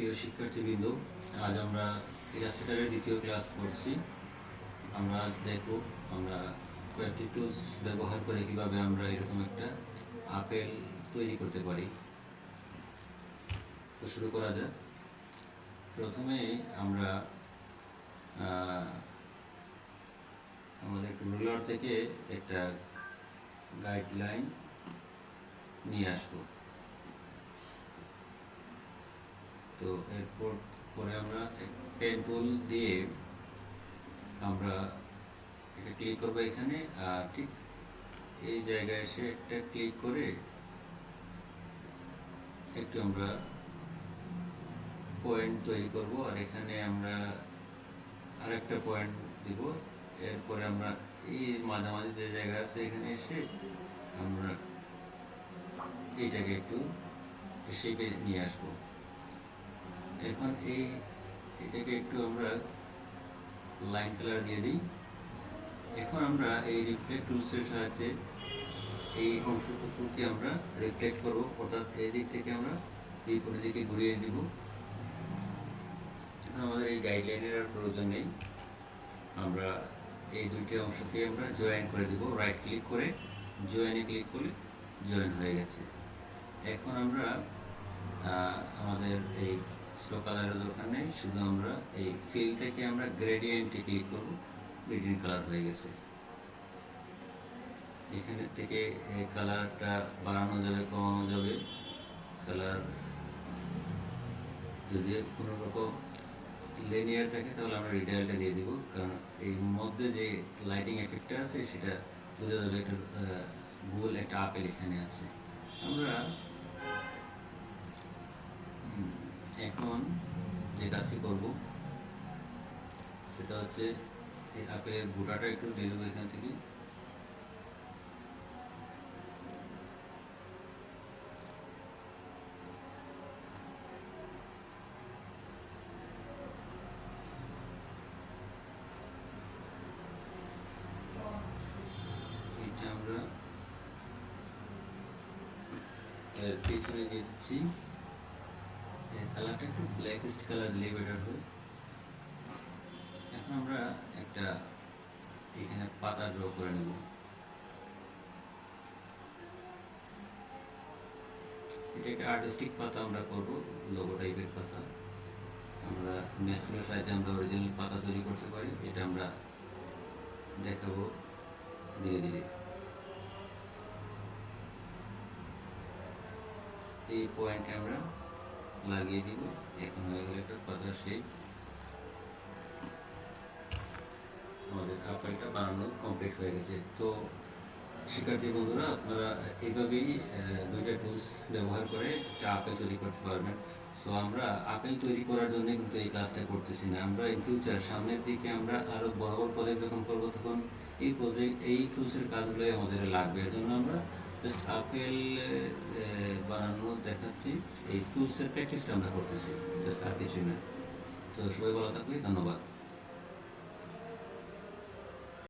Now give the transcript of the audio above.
প্রিয় শিক্ষার্থীবৃন্দ, আজ আমরা ইলাস্ট্রেটরের দ্বিতীয় ক্লাস করছি। আমরা আজ দেখব আমরা কয়েকটি টুলস ব্যবহার করে কিভাবে আমরা এরকম একটা আপেল তৈরি করতে পারি। তো শুরু করা যাক। প্রথমে আমরা আমাদের রুলার থেকে একটা গাইডলাইন নিয়ে আসবো। তো এরপর পরে আমরা পেন টুল দিয়ে আমরা এটা ক্লিক করবো এখানে, আর ঠিক এই জায়গায় এসে একটা ক্লিক করে একটু আমরা পয়েন্ট তৈরি করব, আর এখানে আমরা আরেকটা পয়েন্ট দিব। এরপরে আমরা এই মাঝামাঝি যে জায়গা আছে এখানে এসে আমরা এইটাকে একটু শেপে নিয়ে আসবো। এখন এটাকে একটু আমরা লাইন কালার দিয়ে দিই। এখন আমরা এই রিফ্লেক্ট টুলসের সাহায্যে এই অংশটুকুকে আমরা রিফ্লেক্ট করব, অর্থাৎ এই দিক থেকে আমরা বিপরীত দিকে ঘুরিয়ে দিব। আমাদের এই গাইডলাইনের আর প্রয়োজন নেই, আমরা এই দুইটি অংশকে আমরা জয়েন করে দিব। রাইট ক্লিক করে জয়েনে ক্লিক করলে জয়েন হয়ে গেছে। এখন আমরা আমাদের এই স্ট্রোক কালারের দরকার নেই, শুধু আমরা এই ফিল থেকে আমরা গ্রেডিয়েন্টে ক্লিক করব, গ্রেডিয়েন্ট কালার হয়ে গেছে। এখানে থেকে এই কালারটা বাড়ানো যাবে, কমানো যাবে। কালার যদি কোনো রকম লিনিয়ার থাকে তাহলে আমরা রিডায়ালটা দিয়ে দিব, কারণ এই মধ্যে যে লাইটিং এফেক্টটা আছে সেটা বোঝা যাবে একটা গোল একটা আপেল এখানে আছে। আমরা এখন যে কাজটি করব সেটা হচ্ছে এই আপেলের বুটাটা একটু দিয়ে দেবো এখান থেকে। এটা আমরা এর পিছনে দিয়ে দিচ্ছি। এর কালারটা একটু ব্ল্যাকিস্ট কালার দিলে বেটার হয়। এখন আমরা একটা এখানে পাতা ড্র করে নেব। এটা একটা আর্টিস্টিক পাতা আমরা করব, লোগো টাইপের পাতা। আমরা ন্যাচারাল সাইজে আমরা অরিজিনাল পাতা তৈরি করতে পারি, এটা আমরা দেখাবো ধীরে ধীরে। এই পয়েন্টে আমরা লাগিয়ে দিব। এখন হয়ে গেলে একটা পাতার শেপ। আমাদের আপেলটা বানানো কমপ্লিট হয়ে গেছে। তো শিক্ষার্থী বন্ধুরা, আপনারা এইভাবেই দুইটা টুলস ব্যবহার করে একটা আপেল তৈরি করতে পারবেন। সো আমরা আপেল তৈরি করার জন্য কিন্তু এই ক্লাসটা করতেছি না, আমরা ইন ফিউচার সামনের দিকে আমরা আরও বড় বড় প্রজেক্ট যখন করবো তখন এই টুলসের কাজগুলোই আমাদের লাগবে। এর জন্য আমরা জাস্ট আপেল বানানো দেখাচ্ছি, এই টুলসের প্র্যাকটিসটা আমরা করতেছি, জাস্ট আর কিছুই না। তো সবাই ভালো থাকবে, ধন্যবাদ।